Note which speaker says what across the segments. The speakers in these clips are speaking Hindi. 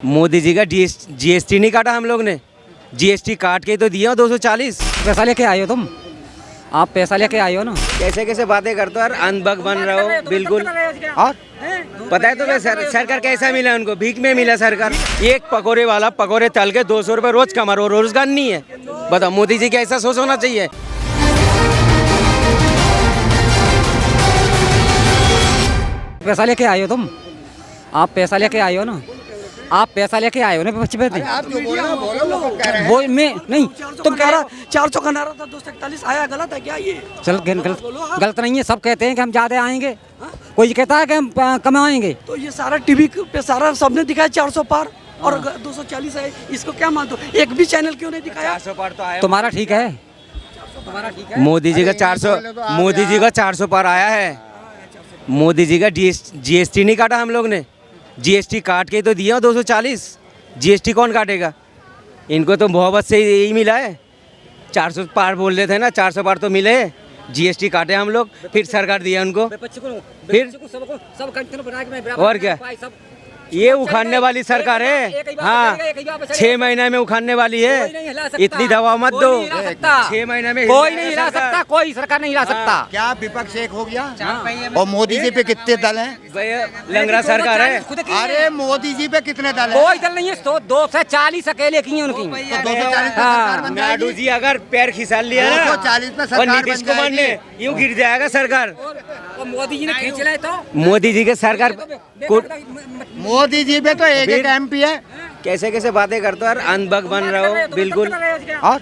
Speaker 1: मोदी जी का जीएसटी नहीं काटा हम लोग ने। जीएसटी काट के तो दिया 240।
Speaker 2: पैसा लेके आए हो तुम, आप पैसा लेके आए हो ना।
Speaker 1: कैसे कैसे बातें करते हो और अनबग बन रहे हो बिल्कुल। और पता है तुम्हें सरकार कैसा मिला उनको? भीख में मिला सरकार। एक पकोड़े वाला पकोड़े तल के 200 रुपये रोज कमा रहा, रोजगार नहीं है। बताओ मोदी जी का ऐसा सोच होना चाहिए।
Speaker 2: पैसा लेके आए हो तुम, आप पैसा लेके आए हो ना। आप पैसा लेके आए हो ना बच्चे पे। वो मैं नहीं, तुम कह रहा
Speaker 3: 400 का नारा था, 241 आया। गलत है क्या ये?
Speaker 2: चल गलत नहीं है। सब कहते हैं कि हम ज्यादा आएंगे, कोई कहता है कि हम कम आएंगे।
Speaker 3: तो ये सारा टीवी पे सारा सबने दिखाया 400 पार और 240 है। इसको क्या मानते हो? एक भी चैनल क्यों नहीं दिखाया?
Speaker 1: 400 पार तो आया।
Speaker 2: तुम्हारा ठीक है, तुम्हारा ठीक है।
Speaker 1: मोदी जी का 400 पार आया है। मोदी जी का जीएसटी नहीं काटा हम लोग ने। जीएसटी काट के तो दिया 240। जीएसटी कौन काटेगा? इनको तो मोहब्बत से यही मिला है। 400 पार बोल रहे थे ना, 400 पार तो मिले। जीएसटी काटे हम लोग, फिर सरकार दिया उनको। फिर और क्या, ये उखाड़ने वाली सरकार है। हाँ, 6 महीने में उखाड़ने वाली है। इतनी दवा मत दो। 6 महीने में
Speaker 2: कोई नहीं हिला सकता, कोई सरकार नहीं हिला सकता।
Speaker 4: क्या विपक्ष एक हो गया? और मोदी जी पे कितने दल हैं?
Speaker 1: लंगड़ा सरकार है।
Speaker 4: अरे मोदी जी पे कितने दल हैं?
Speaker 2: कोई दल नहीं है। 240 अकेले की है उनकी।
Speaker 4: तो 240 पे सरकार बन
Speaker 1: नायडू
Speaker 4: जाएगी।
Speaker 1: जी अगर पैर खिसाल लिया ना
Speaker 4: 240 पे
Speaker 1: और
Speaker 4: सरकार
Speaker 1: नीतीश
Speaker 4: बन
Speaker 1: कुमार ने,
Speaker 4: जाएगी।
Speaker 1: यूं गिर जाएगा सरकार।
Speaker 2: मोदी जी ने खींच लाए तो
Speaker 1: मोदी जी के सरकार
Speaker 4: मोदी जी पे तो एक एमपी है।
Speaker 1: कैसे कैसे बातें करते हो और अनबग बन रहे हो बिल्कुल। और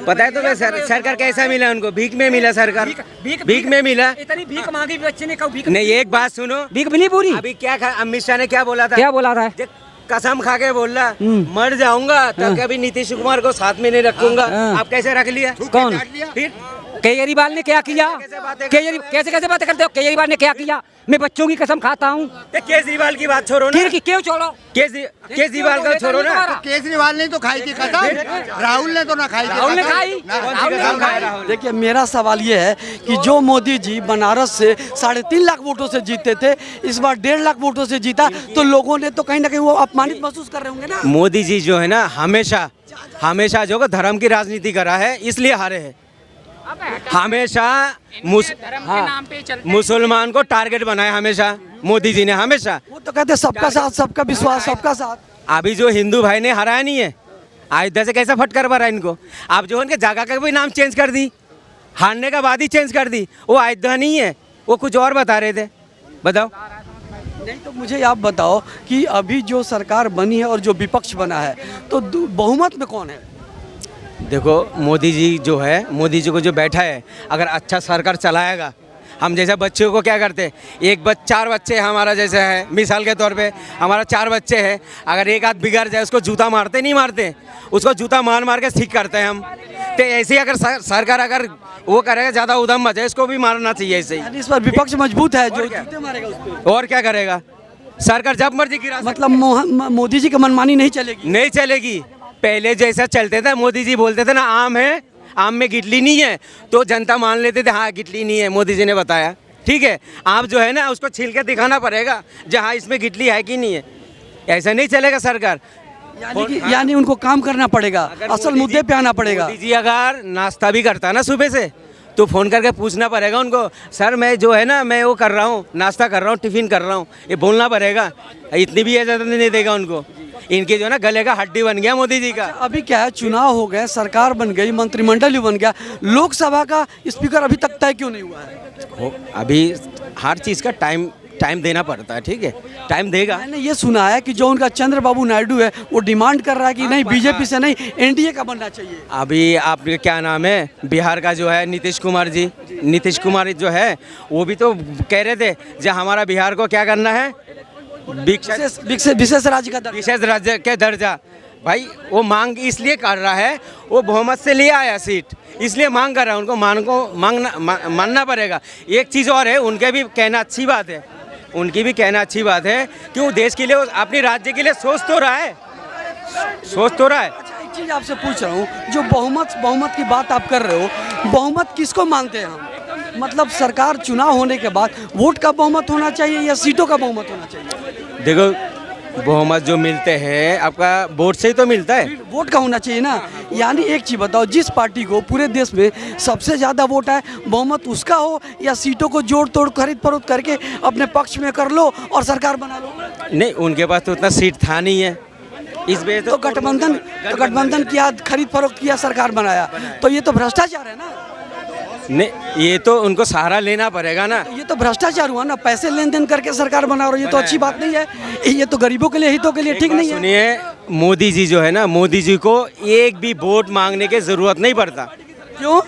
Speaker 1: पता है तुम्हें सरकार कैसा मिला उनको? भीख में मिला सरकार। भीख में मिला।
Speaker 2: इतनी भीख मांगी बच्चे ने, कब भीख
Speaker 1: नहीं, एक बात सुनो।
Speaker 2: भीख भी नहीं पूरी।
Speaker 1: अभी क्या अमित शाह ने क्या बोला था?
Speaker 2: क्या बोला था?
Speaker 1: कसम खा के बोल रहा मर जाऊंगा तो कभी नीतीश कुमार को साथ में नहीं रखूंगा। आप कैसे रख लिया?
Speaker 2: कौन?
Speaker 1: फिर
Speaker 2: केजरीवाल ने क्या किया? कैसे कैसे बातें करते हो? केजरीवाल ने क्या किया? मैं बच्चों की कसम खाता हूँ।
Speaker 1: केजरीवाल की बात छोड़ो ना।
Speaker 2: क्यों छोड़ो?
Speaker 1: केजरीवाल का छोड़ो ना।
Speaker 4: तो केजरीवाल ने तो खाई थी कसम, राहुल ने तो ना खाई थी।
Speaker 2: राहुल ने खाई।
Speaker 3: देखिए, मेरा सवाल ये है कि जो मोदी जी बनारस से 3.5 लाख वोटों से जीते थे, इस बार 1.5 लाख वोटों से जीता, तो लोगों ने तो कहीं ना कहीं वो अपमानित महसूस कर रहे होंगे ना।
Speaker 1: मोदी जी जो है ना, हमेशा जो धर्म की राजनीति करा है, इसलिए हारे हैं। हमेशा मुसलमान को टारगेट बनाया हमेशा मोदी जी ने, हमेशा।
Speaker 3: वो तो कहते हैं सबका साथ, सबका विश्वास, सबका साथ।
Speaker 1: अभी जो हिंदू भाई ने हराया नहीं है, अयोध्या से कैसा फटकार भरा इनको। अब जो उनके जगह का भी नाम चेंज कर दी, हारने का बाद ही चेंज कर दी। वो अयोध्या नहीं है, वो कुछ और बता रहे थे। बताओ।
Speaker 3: नहीं तो मुझे आप बताओ कि अभी जो सरकार बनी है और जो विपक्ष बना है, तो बहुमत में कौन है?
Speaker 1: देखो, मोदी जी जो है, मोदी जी को जो बैठा है, अगर अच्छा सरकार चलाएगा। हम जैसे बच्चों को क्या करते, 4 बच्चे हमारा जैसे है, मिसाल के तौर पे हमारा 4 बच्चे हैं, अगर एक आध बिगड़ जाए उसको जूता मारते नहीं मारते, उसको जूता मार के ठीक करते हैं हम। तो ऐसे ही अगर सरकार अगर वो करेगा, ज़्यादा उधम मचे, इसको भी मारना चाहिए ऐसे ही।
Speaker 3: इस पर विपक्ष मजबूत है, जो जूते मारेगा उसको।
Speaker 1: और क्या करेगा सरकार? जब मर्जी गिरा।
Speaker 3: मतलब मोदी जी की मनमानी नहीं चलेगी?
Speaker 1: नहीं चलेगी। पहले जैसा चलते थे, मोदी जी बोलते थे ना, आम है, आम में गिटली नहीं है, तो जनता मान लेते थे हाँ गिटली नहीं है, मोदी जी ने बताया। ठीक है, आप जो है ना उसको छील के दिखाना पड़ेगा जहाँ इसमें गिटली है कि नहीं है। ऐसा नहीं चलेगा सरकार।
Speaker 3: यानी उनको काम करना पड़ेगा, असल मुद्दे पे आना पड़ेगा।
Speaker 1: मोदी जी अगर नाश्ता भी करता ना सुबह से, तो फ़ोन करके पूछना पड़ेगा उनको, सर मैं जो है ना, मैं वो कर रहा हूँ, नाश्ता कर रहा हूँ, टिफ़िन कर रहा हूँ, ये बोलना पड़ेगा। इतनी भी इजाज़त नहीं देगा उनको। इनके जो है ना गले का हड्डी बन गया मोदी जी का।
Speaker 3: अभी क्या है, चुनाव हो गए, सरकार बन गई, मंत्रिमंडल भी बन गया, लोकसभा का स्पीकर अभी तक तय क्यों नहीं हुआ है?
Speaker 1: अभी हर चीज़ का टाइम देना पड़ता है। ठीक है, टाइम देगा।
Speaker 3: मैंने ये सुना है कि जो उनका चंद्रबाबू नायडू है, वो डिमांड कर रहा है कि नहीं, बीजेपी से नहीं, एनडीए का बनना चाहिए।
Speaker 1: अभी आपके क्या नाम है, बिहार का जो है नीतीश कुमार जी, नीतीश कुमार जो है, वो भी तो कह रहे थे जो हमारा बिहार को क्या करना है,
Speaker 3: विशेष राज्य का दर्जा।
Speaker 1: विशेष राज्य के दर्जा। भाई वो मांग इसलिए कर रहा है, वो बहुमत से ले आया सीट, इसलिए मांग कर रहा है। उनको मानना पड़ेगा। एक चीज़ और है, उनके भी कहना अच्छी बात है, उनकी भी कहना अच्छी बात है कि वो देश के लिए, अपने राज्य के लिए सोच तो रहा है।
Speaker 3: अच्छा, एक चीज़ आपसे पूछ रहा हूँ, जो बहुमत की बात आप कर रहे हो, बहुमत किसको मानते हैं हम? मतलब सरकार चुनाव होने के बाद वोट का बहुमत होना चाहिए या सीटों का बहुमत होना चाहिए?
Speaker 1: देखो, बहुमत जो मिलते हैं आपका वोट से ही तो मिलता है।
Speaker 3: वोट का होना चाहिए ना। यानी एक चीज़ बताओ, जिस पार्टी को पूरे देश में सबसे ज़्यादा वोट है, बहुमत उसका हो, या सीटों को जोड़ तोड़ खरीद फरोख्त करके अपने पक्ष में कर लो और सरकार बना लो।
Speaker 1: नहीं, उनके पास तो उतना सीट था नहीं है, इस वजह से
Speaker 3: तो गठबंधन किया, खरीद फरोख्त किया, सरकार बनाया, तो ये तो भ्रष्टाचार है ना।
Speaker 1: नहीं, ये तो उनको सहारा लेना पड़ेगा ना।
Speaker 3: ये तो भ्रष्टाचार हुआ ना, पैसे लेन देन करके सरकार बना रही है, ये तो अच्छी बात नहीं है। ये तो गरीबों के लिए, हितों के लिए ठीक नहीं है।
Speaker 1: सुनिए, मोदी जी जो है ना, मोदी जी को एक भी वोट मांगने की जरूरत नहीं पड़ता।
Speaker 3: क्यों?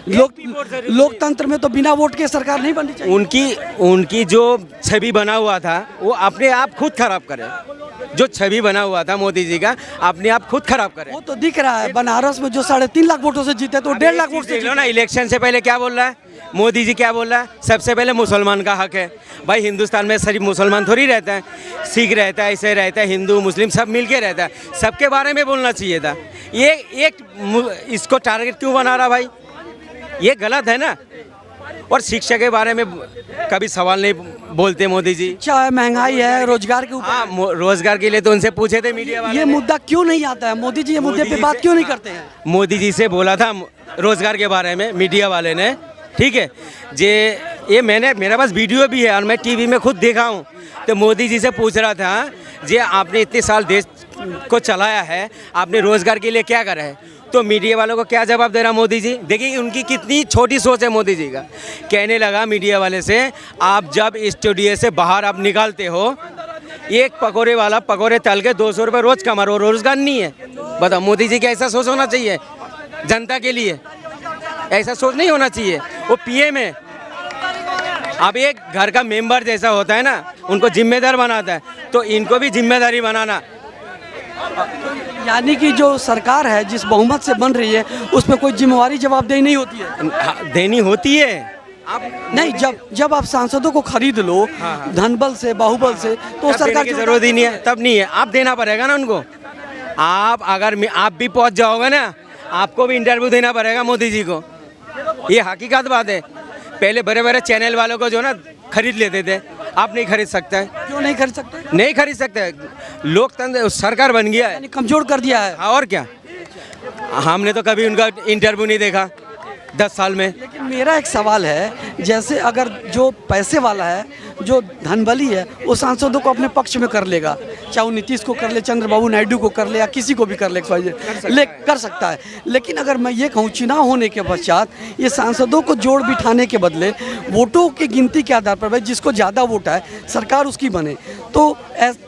Speaker 3: लोकतंत्र में तो बिना वोट के सरकार नहीं बननी चाहिए।
Speaker 1: उनकी जो छवि बना हुआ था वो अपने आप खुद खराब करे। जो छवि बना हुआ था मोदी जी का, अपने आप खुद खराब करे।
Speaker 3: वो तो दिख रहा है, बनारस में जो 3.5 लाख वोटों से जीते, तो 1.5 लाख वोट से
Speaker 1: देख लो ना। इलेक्शन से पहले क्या बोल रहा है मोदी जी? क्या बोल रहा है? सबसे पहले मुसलमान का हक है। भाई, हिंदुस्तान में सिर्फ मुसलमान थोड़ी रहता है, सिख रहता है, ईसाई रहता है, हिंदू मुस्लिम सब मिलके रहता है। सबके बारे में बोलना चाहिए था। ये एक इसको टारगेट क्यों बना रहा भाई? ये गलत है ना। और शिक्षा के बारे में कभी सवाल नहीं बोलते मोदी जी।
Speaker 3: चाहे महंगाई है, रोजगार के ऊपर।
Speaker 1: हाँ, रोजगार के लिए तो उनसे पूछे थे मीडिया वाले।
Speaker 3: ये मुद्दा क्यों नहीं आता है? मोदी जी ये मुद्दे पे बात क्यों नहीं करते हैं?
Speaker 1: मोदी जी से बोला था रोजगार के बारे में मीडिया वाले ने, ठीक है ये मेरे पास वीडियो भी है और मैं टीवी में खुद देखा हूँ। तो मोदी जी से पूछ रहा था, जे आपने इतने साल देश को चलाया है, आपने रोजगार के लिए क्या करा है? तो मीडिया वालों को क्या जवाब दे रहा मोदी जी? देखिए उनकी कितनी छोटी सोच है मोदी जी का। कहने लगा मीडिया वाले से, आप जब स्टूडियो से बाहर आप निकालते हो, एक पकौड़े वाला पकौड़े तल के 200 रुपये रोज कमा रहा, रोजगार नहीं है। बताओ, मोदी जी का ऐसा सोच होना चाहिए जनता के लिए? ऐसा सोच नहीं होना चाहिए। वो पीएम है। अब एक घर का मेंबर जैसा होता है ना, उनको जिम्मेदार बनाता है, तो इनको भी जिम्मेदारी बनाना।
Speaker 3: यानी कि जो सरकार है जिस बहुमत से बन रही है, उसमें कोई जिम्मेवारी जवाबदेही नहीं होती है।
Speaker 1: देनी होती है।
Speaker 3: आप नहीं, जब आप सांसदों को खरीद लो धनबल से, बाहुबल से, तो सरकार
Speaker 1: की जरूरत ही नहीं है। तब नहीं है, आप देना पड़ेगा ना उनको। आप अगर आप भी पहुंच जाओगे ना, आपको भी इंटरव्यू देना पड़ेगा मोदी जी को। ये हकीकत बात है। पहले बड़े बड़े चैनल वालों को जो ना खरीद लेते थे, आप नहीं खरीद सकते हैं।
Speaker 3: क्यों नहीं खरीद सकते?
Speaker 1: नहीं खरीद सकते। लोकतंत्र सरकार बन गया है,
Speaker 3: कमजोर कर दिया है।
Speaker 1: और क्या। हमने तो कभी उनका इंटरव्यू नहीं देखा 10 साल में।
Speaker 3: लेकिन मेरा एक सवाल है, जैसे अगर जो पैसे वाला है, जो धनबली है, वो सांसदों को अपने पक्ष में कर लेगा, चाहे वो नीतीश को कर ले, चंद्रबाबू नायडू को कर ले, या किसी को भी कर ले, कर सकता है। लेकिन अगर मैं ये कहूँ, चुनाव होने के पश्चात ये सांसदों को जोड़ बिठाने के बदले वोटों की गिनती के आधार पर भाई जिसको ज़्यादा वोट है सरकार उसकी बने, तो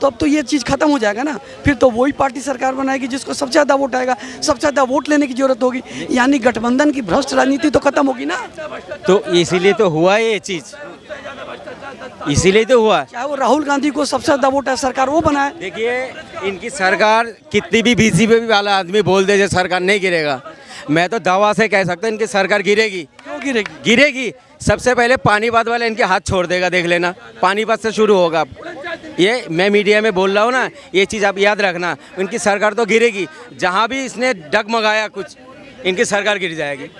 Speaker 3: तब तो ये चीज़ खत्म हो जाएगा ना। फिर तो वही पार्टी सरकार बनाएगी जिसको सबसे ज़्यादा वोट आएगा, सबसे ज़्यादा वोट लेने की जरूरत होगी। यानी गठबंधन की भ्रष्ट राजनीति तो खत्म होगी ना।
Speaker 1: तो इसीलिए तो हुआ ये चीज़, इसीलिए तो हुआ।
Speaker 3: चाहे वो राहुल गांधी को सबसे ज़्यादा वोट है, सरकार वो बनाए।
Speaker 1: देखिए, इनकी सरकार कितनी भी बीजेपी वाला आदमी बोल दे सरकार नहीं गिरेगा, मैं तो दावा से कह सकता हूँ इनकी सरकार गिरेगी।
Speaker 3: क्यों गिरेगी? गिरेगी।
Speaker 1: सबसे पहले पानीपत वाले इनके हाथ छोड़ देगा, देख लेना। पानीपत से शुरू होगा। ये मैं मीडिया में बोल रहा हूँ ना, ये चीज़ आप याद रखना। इनकी सरकार तो गिरेगी। जहाँ भी इसने डगमगाया कुछ, इनकी सरकार गिर जाएगी।